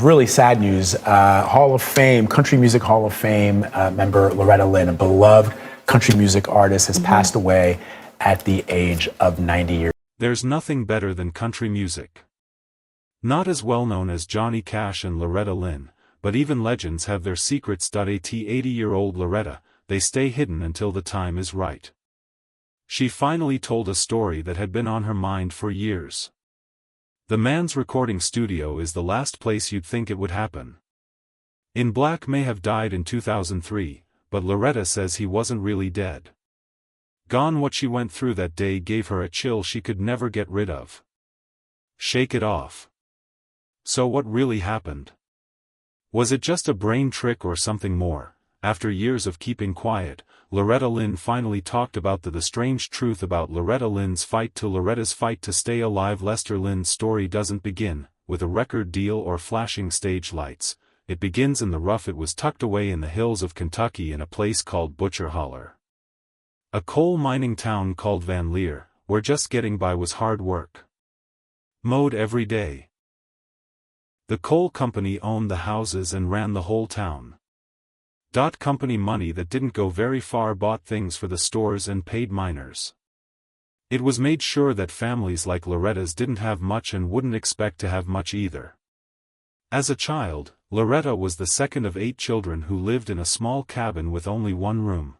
really sad news. Hall of Fame, Country Music Hall of Fame member Loretta Lynn, a beloved country music artist, has passed away at the age of 90 years. There's nothing better than country music. Not as well known as Johnny Cash and Loretta Lynn, but even legends have their secrets. At 80-year-old Loretta, they stay hidden until the time is right. She finally told a story that had been on her mind for years. The man's recording studio is the last place you'd think it would happen. In Black may have died in 2003, but Loretta says he wasn't really dead. Gone. What she went through that day gave her a chill she could never get rid of. Shake it off. So what really happened? Was it just a brain trick or something more? After years of keeping quiet, Loretta Lynn finally talked about the strange truth about Loretta Lynn's fight to Loretta's fight to stay alive. Lester Lynn's story doesn't begin with a record deal or flashing stage lights. It begins in the rough. It was tucked away in the hills of Kentucky in a place called Butcher Holler, a coal mining town called Van Leer, where just getting by was hard work. Mowed every day. The coal company owned the houses and ran the whole town. Company money that didn't go very far bought things for the stores and paid miners. It was made sure that families like Loretta's didn't have much and wouldn't expect to have much either. As a child, Loretta was the second of 8 children who lived in a small cabin with only one room.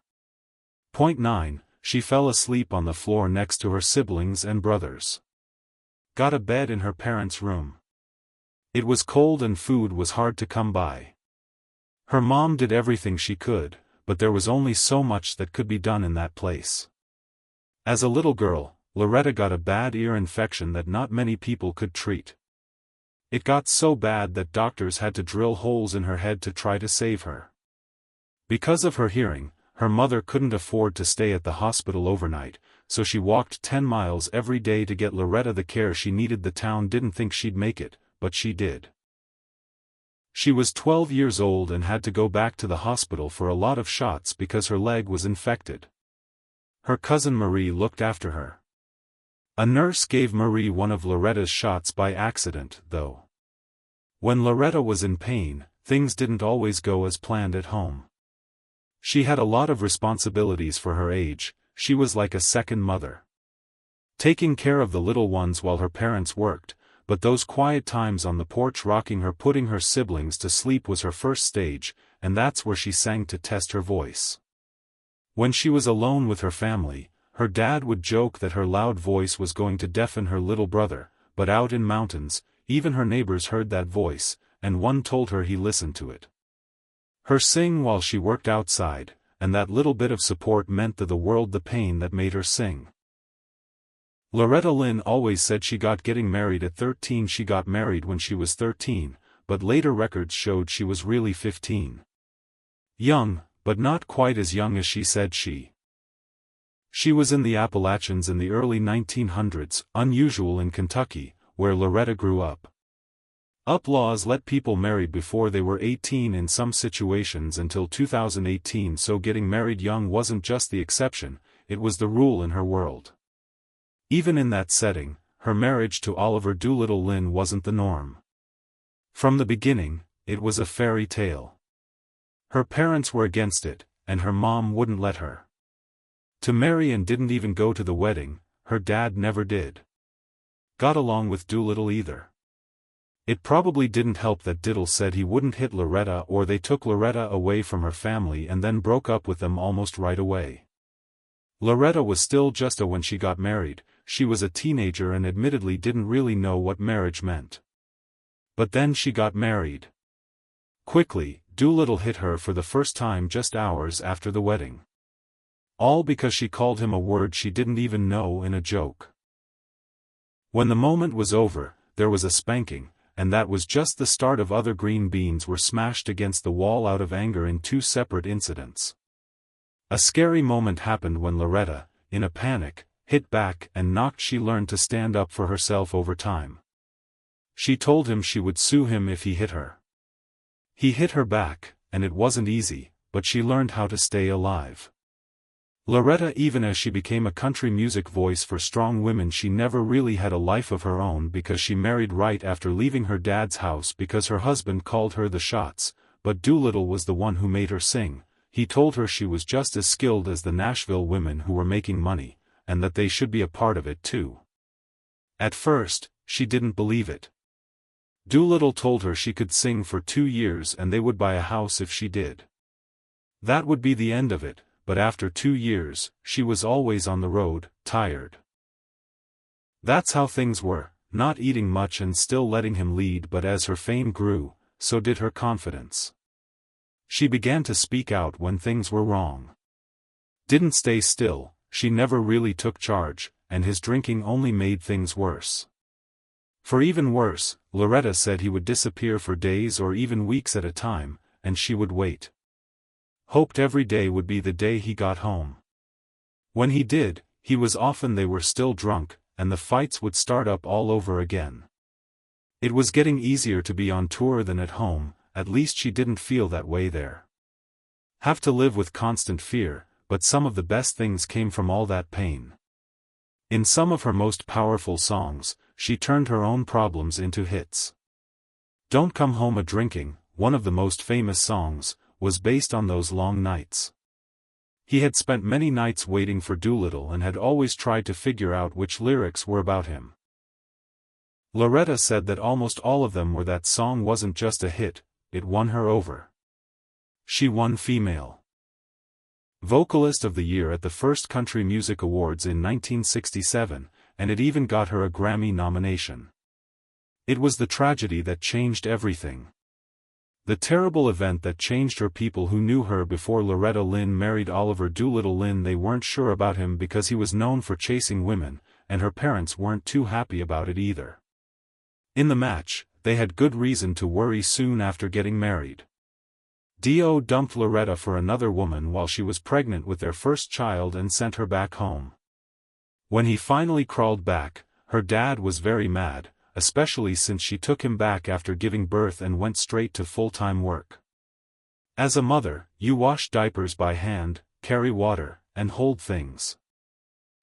9. She fell asleep on the floor next to her siblings and brothers. Got a bed in her parents' room. It was cold and food was hard to come by. Her mom did everything she could, but there was only so much that could be done in that place. As a little girl, Loretta got a bad ear infection that not many people could treat. It got so bad that doctors had to drill holes in her head to try to save her. Because of her hearing, her mother couldn't afford to stay at the hospital overnight, so she walked 10 miles every day to get Loretta the care she needed. The town didn't think she'd make it, but she did. She was 12 years old and had to go back to the hospital for a lot of shots because her leg was infected. Her cousin Marie looked after her. A nurse gave Marie one of Loretta's shots by accident, though. When Loretta was in pain, things didn't always go as planned at home. She had a lot of responsibilities for her age. She was like a second mother, taking care of the little ones while her parents worked. But those quiet times on the porch rocking her, putting her siblings to sleep was her first stage, and that's where she sang to test her voice. When she was alone with her family, her dad would joke that her loud voice was going to deafen her little brother, but out in mountains, even her neighbors heard that voice, and one told her he listened to it. Her sing while she worked outside, and that little bit of support meant to the world. The pain that made her sing. Loretta Lynn always said she got getting married at 13. She got married when she was 13, but later records showed she was really 15. Young, but not quite as young as she said she. She was in the Appalachians in the early 1900s, unusual in Kentucky, where Loretta grew up. Laws let people marry before they were 18 in some situations until 2018, so getting married young wasn't just the exception, it was the rule in her world. Even in that setting, her marriage to Oliver Doolittle Lynn wasn't the norm. From the beginning, it was a fairy tale. Her parents were against it, and her mom wouldn't let her to marry and didn't even go to the wedding. Her dad never did got along with Doolittle either. It probably didn't help that Diddle said he wouldn't hit Loretta, or they took Loretta away from her family and then broke up with them almost right away. Loretta was still just when she got married. She was a teenager and admittedly didn't really know what marriage meant. But then she got married. Quickly, Doolittle hit her for the first time just hours after the wedding. All because she called him a word she didn't even know in a joke. When the moment was over, there was a spanking, and that was just the start of other. Green beans were smashed against the wall out of anger in 2 separate incidents. A scary moment happened when Loretta, in a panic, hit back and knocked. She learned to stand up for herself over time. She told him she would sue him if he hit her. He hit her back, and it wasn't easy, but she learned how to stay alive. Loretta, even as she became a country music voice for strong women, she never really had a life of her own because she married right after leaving her dad's house because her husband called her the shots, but Doolittle was the one who made her sing. He told her she was just as skilled as the Nashville women who were making money, and that they should be a part of it too. At first, she didn't believe it. Doolittle told her she could sing for 2 years and they would buy a house if she did. That would be the end of it, but after 2 years, she was always on the road, tired. That's how things were, not eating much and still letting him lead, but as her fame grew, so did her confidence. She began to speak out when things were wrong. Didn't stay still, she never really took charge, and his drinking only made things worse. For even worse, Loretta said he would disappear for days or even weeks at a time, and she would wait. Hoped every day would be the day he got home. When he did, they were still drunk, and the fights would start up all over again. It was getting easier to be on tour than at home, at least she didn't feel that way there. Have to live with constant fear, but some of the best things came from all that pain. In some of her most powerful songs, she turned her own problems into hits. Don't Come Home A-Drinking, one of the most famous songs, was based on those long nights. He had spent many nights waiting for Doolittle and had always tried to figure out which lyrics were about him. Loretta said that almost all of them were. That song wasn't just a hit, it won her over. She won Female Vocalist of the Year at the first Country Music Awards in 1967, and it even got her a Grammy nomination. It was the tragedy that changed everything. The terrible event that changed her. People who knew her before Loretta Lynn married Oliver Doolittle Lynn, they weren't sure about him because he was known for chasing women, and her parents weren't too happy about it either. In the match, they had good reason to worry. Soon after getting married, Dio dumped Loretta for another woman while she was pregnant with their first child and sent her back home. When he finally crawled back, her dad was very mad, especially since she took him back after giving birth and went straight to full-time work. As a mother, you wash diapers by hand, carry water, and hold things.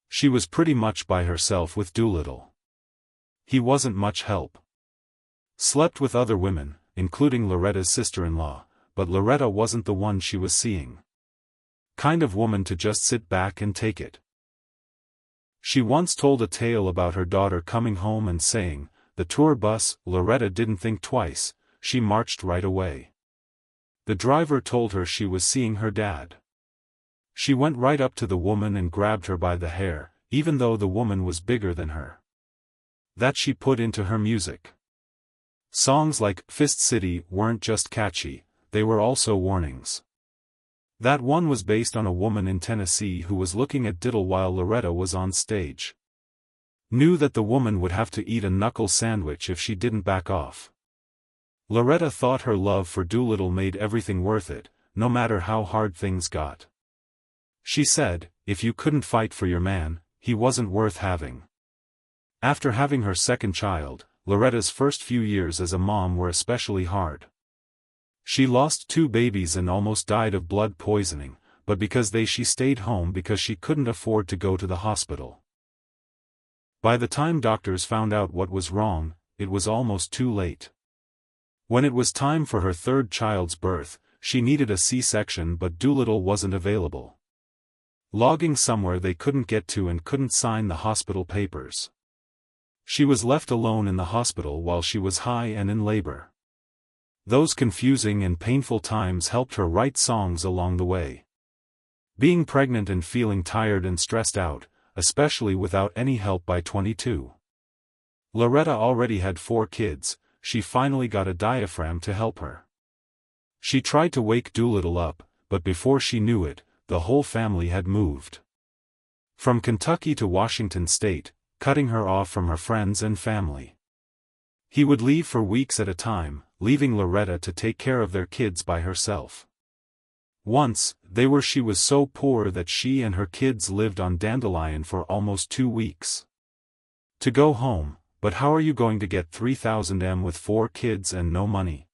She was pretty much by herself with Doolittle. He wasn't much help. Slept with other women, including Loretta's sister-in-law, but Loretta wasn't the one she was seeing. Kind of woman to just sit back and take it. She once told a tale about her daughter coming home and saying, "The tour bus." Loretta didn't think twice, she marched right away. The driver told her she was seeing her dad. She went right up to the woman and grabbed her by the hair, even though the woman was bigger than her. That she put into her music. Songs like Fist City weren't just catchy, they were also warnings. That one was based on a woman in Tennessee who was looking at Diddle while Loretta was on stage. Knew that the woman would have to eat a knuckle sandwich if she didn't back off. Loretta thought her love for Doolittle made everything worth it, no matter how hard things got. She said, if you couldn't fight for your man, he wasn't worth having. After having her second child, Loretta's first few years as a mom were especially hard. She lost 2 babies and almost died of blood poisoning, but because she stayed home because she couldn't afford to go to the hospital. By the time doctors found out what was wrong, it was almost too late. When it was time for her third child's birth, she needed a C-section, but Doolittle wasn't available. Logging somewhere they couldn't get to and couldn't sign the hospital papers. She was left alone in the hospital while she was high and in labor. Those confusing and painful times helped her write songs along the way. Being pregnant and feeling tired and stressed out, especially without any help by 22. Loretta already had 4 kids, she finally got a diaphragm to help her. She tried to wake Doolittle up, but before she knew it, the whole family had moved. From Kentucky to Washington State, cutting her off from her friends and family. He would leave for weeks at a time, leaving Loretta to take care of their kids by herself. Once, she was so poor that she and her kids lived on Dandelion for almost 2 weeks. To go home, but how are you going to get $3,000 with 4 kids and no money?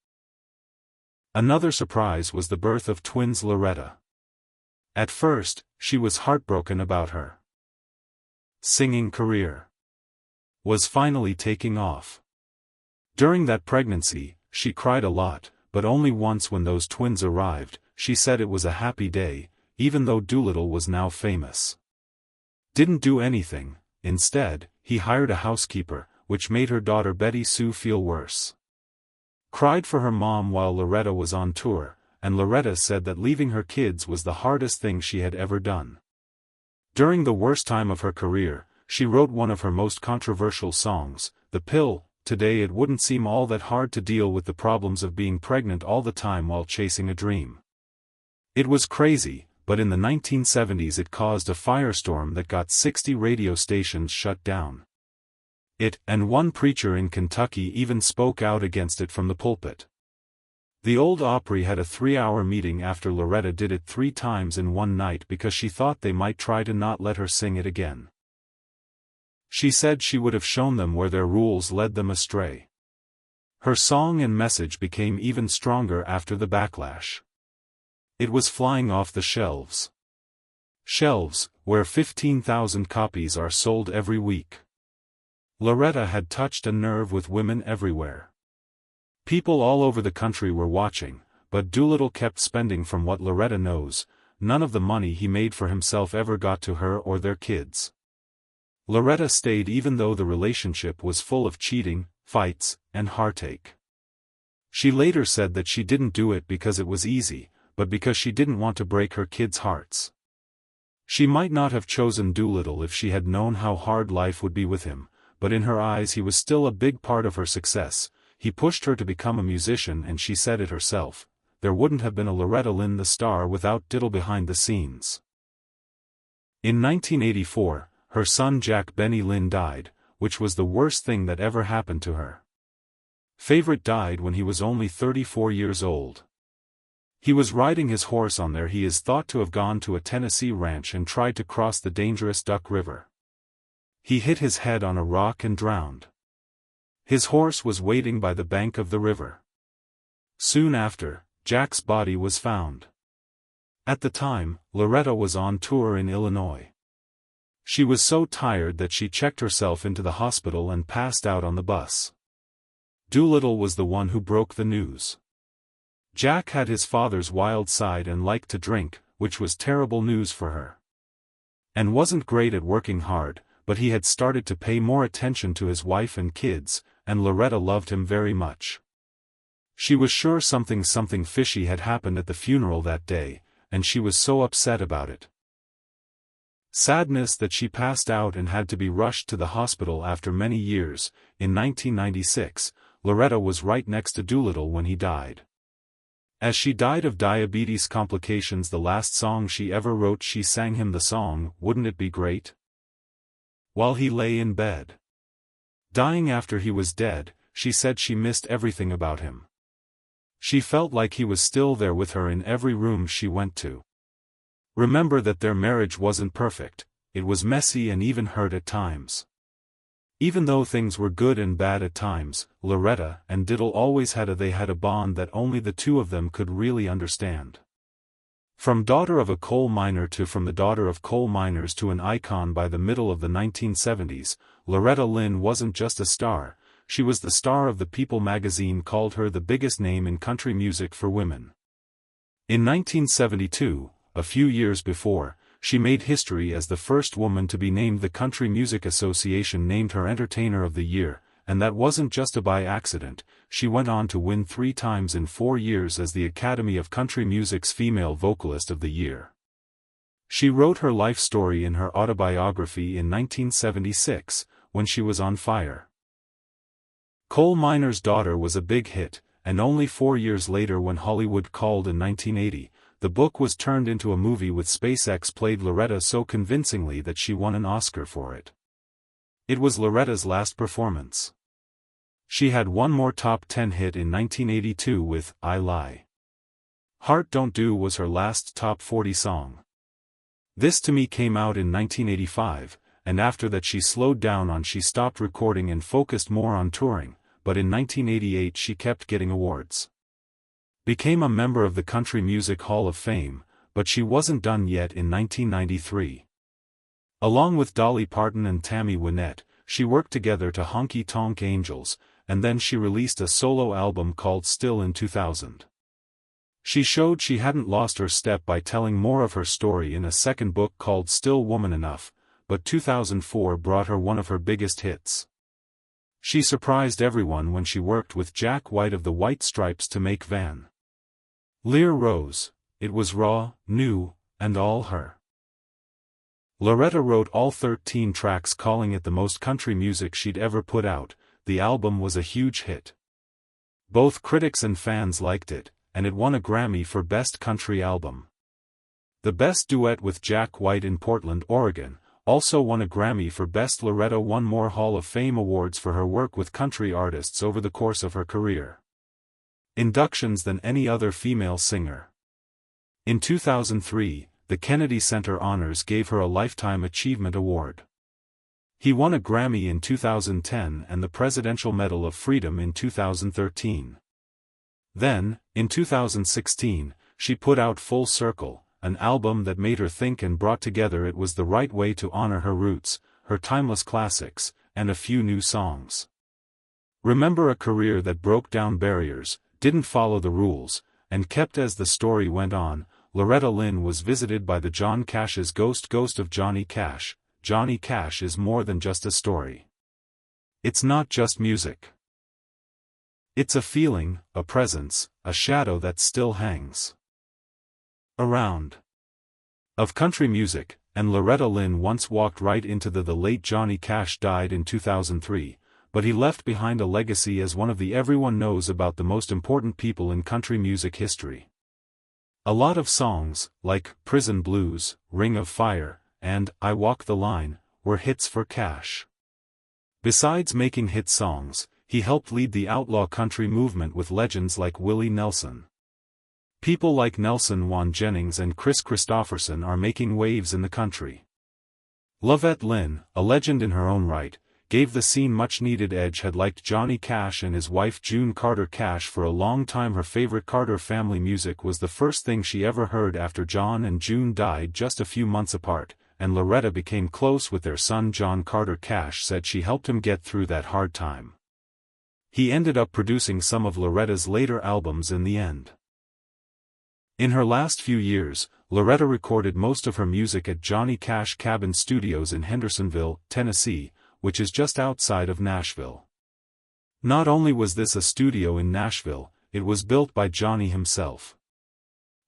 Another surprise was the birth of twins Loretta At first, she was heartbroken about her singing career was finally taking off. During that pregnancy, she cried a lot, but only once when those twins arrived. She said it was a happy day, even though Doolittle was now famous. Didn't do anything. Instead, he hired a housekeeper, which made her daughter Betty Sue feel worse. Cried for her mom while Loretta was on tour, and Loretta said that leaving her kids was the hardest thing she had ever done. During the worst time of her career, she wrote one of her most controversial songs, The Pill. Today it wouldn't seem all that hard to deal with the problems of being pregnant all the time while chasing a dream. It was crazy, but in the 1970s it caused a firestorm that got 60 radio stations shut down. It, and one preacher in Kentucky even spoke out against it from the pulpit. The Old Opry had a 3-hour meeting after Loretta did it 3 times in one night because she thought they might try to not let her sing it again. She said she would have shown them where their rules led them astray. Her song and message became even stronger after the backlash. It was flying off the shelves. Shelves, where 15,000 copies are sold every week. Loretta had touched a nerve with women everywhere. People all over the country were watching, but Doolittle kept spending. From what Loretta knows, none of the money he made for himself ever got to her or their kids. Loretta stayed even though the relationship was full of cheating, fights, and heartache. She later said that she didn't do it because it was easy, but because she didn't want to break her kids' hearts. She might not have chosen Doolittle if she had known how hard life would be with him, but in her eyes he was still a big part of her success. He pushed her to become a musician, and she said it herself, there wouldn't have been a Loretta Lynn the star without Diddle behind the scenes. In 1984, her son Jack Benny Lynn died, which was the worst thing that ever happened to her. Favorite died when he was only 34 years old. He was riding his horse on there. He is thought to have gone to a Tennessee ranch and tried to cross the dangerous Duck River. He hit his head on a rock and drowned. His horse was waiting by the bank of the river. Soon after, Jack's body was found. At the time, Loretta was on tour in Illinois. She was so tired that she checked herself into the hospital and passed out on the bus. Doolittle was the one who broke the news. Jack had his father's wild side and liked to drink, which was terrible news for her. And wasn't great at working hard, but he had started to pay more attention to his wife and kids, and Loretta loved him very much. She was sure something fishy had happened at the funeral that day, and she was so upset about it. Sadness that she passed out and had to be rushed to the hospital after many years. In 1996, Loretta was right next to Doolittle when he died. As she died of diabetes complications, the last song she ever wrote, she sang him the song, Wouldn't It Be Great? While he lay in bed. Dying after he was dead, she said she missed everything about him. She felt like he was still there with her in every room she went to. Remember that their marriage wasn't perfect, it was messy and even hurt at times. Even though things were good and bad at times, Loretta and Diddle always had a bond that only the two of them could really understand. From daughter of a coal miner to from the daughter of coal miners to an icon by the middle of the 1970s, Loretta Lynn wasn't just a star, she was the star of the People magazine called her the biggest name in country music for women. In 1972, a few years before, she made history as the first woman to be named. The Country Music Association named her Entertainer of the Year, and that wasn't just by accident. She went on to win 3 times in 4 years as the Academy of Country Music's Female Vocalist of the Year. She wrote her life story in her autobiography in 1976, when she was on fire. Coal Miner's Daughter was a big hit, and only 4 years later, when Hollywood called in 1980, the book was turned into a movie with SpaceX played Loretta so convincingly that she won an Oscar for it. It was Loretta's last performance. She had one more top 10 hit in 1982 with I Lie. Heart Don't Do was her last top 40 song. This To Me came out in 1985, and after that she slowed down. She stopped recording and focused more on touring, but in 1988 she kept getting awards. Became a member of the Country Music Hall of Fame, but she wasn't done yet in 1993. Along with Dolly Parton and Tammy Wynette, she worked together to Honky Tonk Angels, and then she released a solo album called Still in 2000. She showed she hadn't lost her step by telling more of her story in a second book called Still Woman Enough, but 2004 brought her one of her biggest hits. She surprised everyone when she worked with Jack White of the White Stripes to make Van Lear Rose. It was raw, new, and all her. Loretta wrote all 13 tracks, calling it the most country music she'd ever put out. The album was a huge hit. Both critics and fans liked it, and it won a Grammy for Best Country Album. The Best Duet with Jack White in Portland, Oregon, also won a Grammy for Best. Loretta won more Hall of Fame awards for her work with country artists over the course of her career. Inductions than any other female singer. In 2003, the Kennedy Center Honors gave her a Lifetime Achievement Award. He won a Grammy in 2010 and the Presidential Medal of Freedom in 2013. Then, in 2016, she put out Full Circle, an album that made her think and brought together It Was the Right Way to honor her roots, her timeless classics, and a few new songs. Remember a career that broke down barriers, didn't follow the rules, and kept as the story went on. Loretta Lynn was visited by the John Cash's ghost of Johnny Cash. Johnny Cash is more than just a story. It's not just music. It's a feeling, a presence, a shadow that still hangs around of country music, and Loretta Lynn once walked right into the late Johnny Cash died in 2003, but he left behind a legacy as one of the everyone knows about the most important people in country music history. A lot of songs, like Prison Blues, Ring of Fire, and I Walk the Line, were hits for Cash. Besides making hit songs, he helped lead the outlaw country movement with legends like Willie Nelson. People like Nelson Juan Jennings and Chris Christopherson are making waves in the country. Loretta Lynn, a legend in her own right, gave the scene much-needed edge. Had liked Johnny Cash and his wife June Carter Cash for a long time. Her favorite Carter family music was the first thing she ever heard after John and June died just a few months apart, and Loretta became close with their son John Carter Cash. Said she helped him get through that hard time. He ended up producing some of Loretta's later albums in the end. In her last few years, Loretta recorded most of her music at Johnny Cash Cabin Studios in Hendersonville, Tennessee, which is just outside of Nashville. Not only was this a studio in Nashville, it was built by Johnny himself.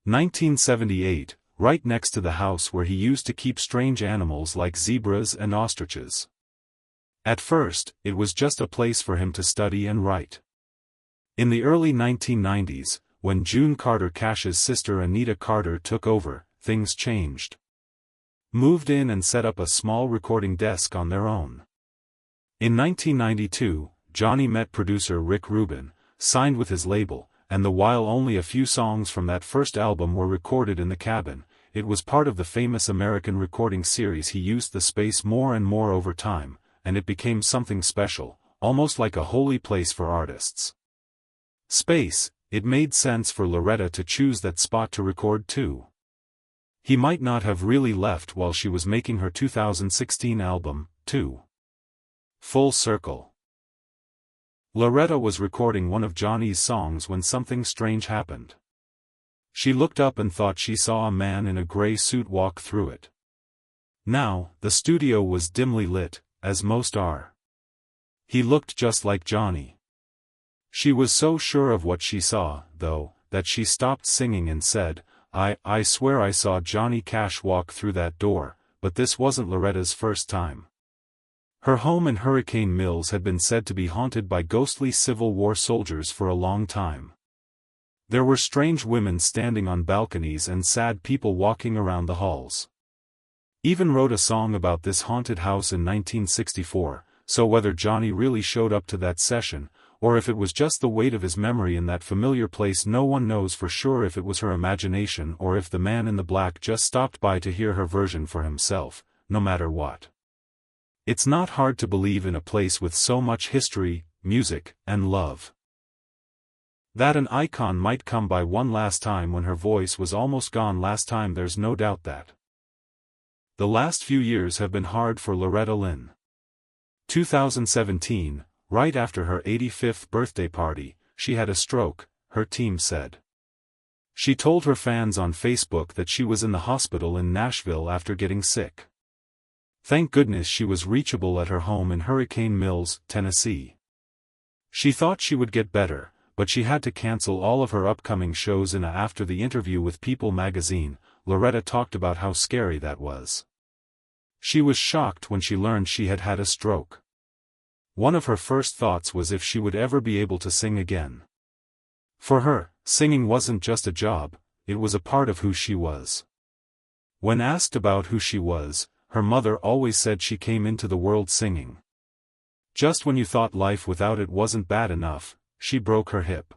1978, right next to the house where he used to keep strange animals like zebras and ostriches. At first, it was just a place for him to study and write. In the early 1990s, when June Carter Cash's sister Anita Carter took over, things changed. Moved in and set up a small recording desk on their own. In 1992, Johnny met producer Rick Rubin, signed with his label, and while only a few songs from that first album were recorded in the cabin, it was part of the famous American recording series. He used the space more and more over time, and it became something special, almost like a holy place for artists. Space, it made sense for Loretta to choose that spot to record too. He might not have really left while she was making her 2016 album, too. Full Circle. Loretta was recording one of Johnny's songs when something strange happened. She looked up and thought she saw a man in a gray suit walk through it. Now, the studio was dimly lit, as most are. He looked just like Johnny. She was so sure of what she saw, though, that she stopped singing and said, I swear I saw Johnny Cash walk through that door, but this wasn't Loretta's first time. Her home in Hurricane Mills had been said to be haunted by ghostly Civil War soldiers for a long time. There were strange women standing on balconies and sad people walking around the halls. Even wrote a song about this haunted house in 1964, so whether Johnny really showed up to that session, or if it was just the weight of his memory in that familiar place, no one knows for sure. If it was her imagination or if the man in the black just stopped by to hear her version for himself. No matter what, it's not hard to believe in a place with so much history, music, and love. That an icon might come by one last time when her voice was almost gone last time, there's no doubt that. The last few years have been hard for Loretta Lynn. 2017, right after her 85th birthday party, she had a stroke, her team said. She told her fans on Facebook that she was in the hospital in Nashville after getting sick. Thank goodness she was reachable at her home in Hurricane Mills, Tennessee. She thought she would get better, but she had to cancel all of her upcoming shows. After the interview with People magazine, Loretta talked about how scary that was. She was shocked when she learned she had had a stroke. One of her first thoughts was if she would ever be able to sing again. For her, singing wasn't just a job, it was a part of who she was. When asked about who she was, her mother always said she came into the world singing. Just when you thought life without it wasn't bad enough, she broke her hip.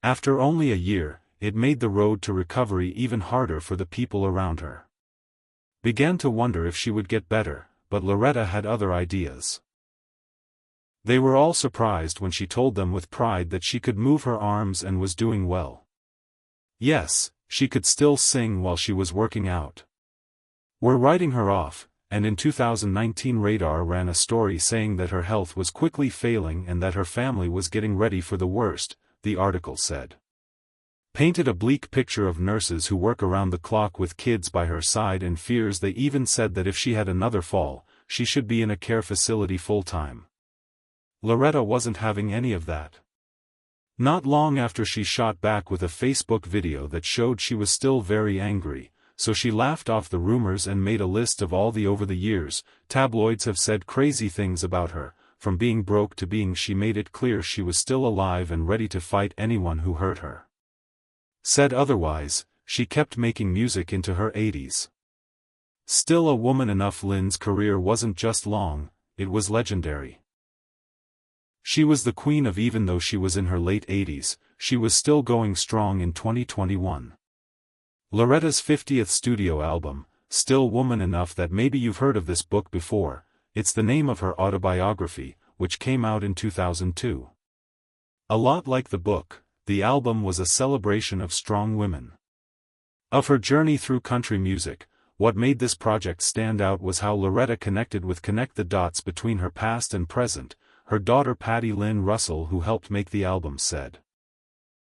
After only a year, it made the road to recovery even harder for the people around her. Began to wonder if she would get better, but Loretta had other ideas. They were all surprised when she told them with pride that she could move her arms and was doing well. Yes, she could still sing while she was working out. We're writing her off. And in 2019 Radar ran a story saying that her health was quickly failing and that her family was getting ready for the worst, the article said. Painted a bleak picture of nurses who work around the clock with kids by her side and fears. They even said that if she had another fall, she should be in a care facility full-time. Loretta wasn't having any of that. Not long after, she shot back with a Facebook video that showed she was still very angry. So she laughed off the rumors and made a list of all the over the years, tabloids have said crazy things about her, from being broke to being. She made it clear she was still alive and ready to fight anyone who hurt her. Said otherwise, she kept making music into her 80s. Still a woman enough. Lynn's career wasn't just long, it was legendary. She was the queen of even though she was in her late 80s, she was still going strong in 2021. Loretta's 50th studio album, Still Woman Enough. That maybe you've heard of this book before, it's the name of her autobiography, which came out in 2002. A lot like the book, the album was a celebration of strong women. Of her journey through country music, what made this project stand out was how Loretta connected the dots between her past and present. Her daughter Patty Lynn Russell, who helped make the album, said,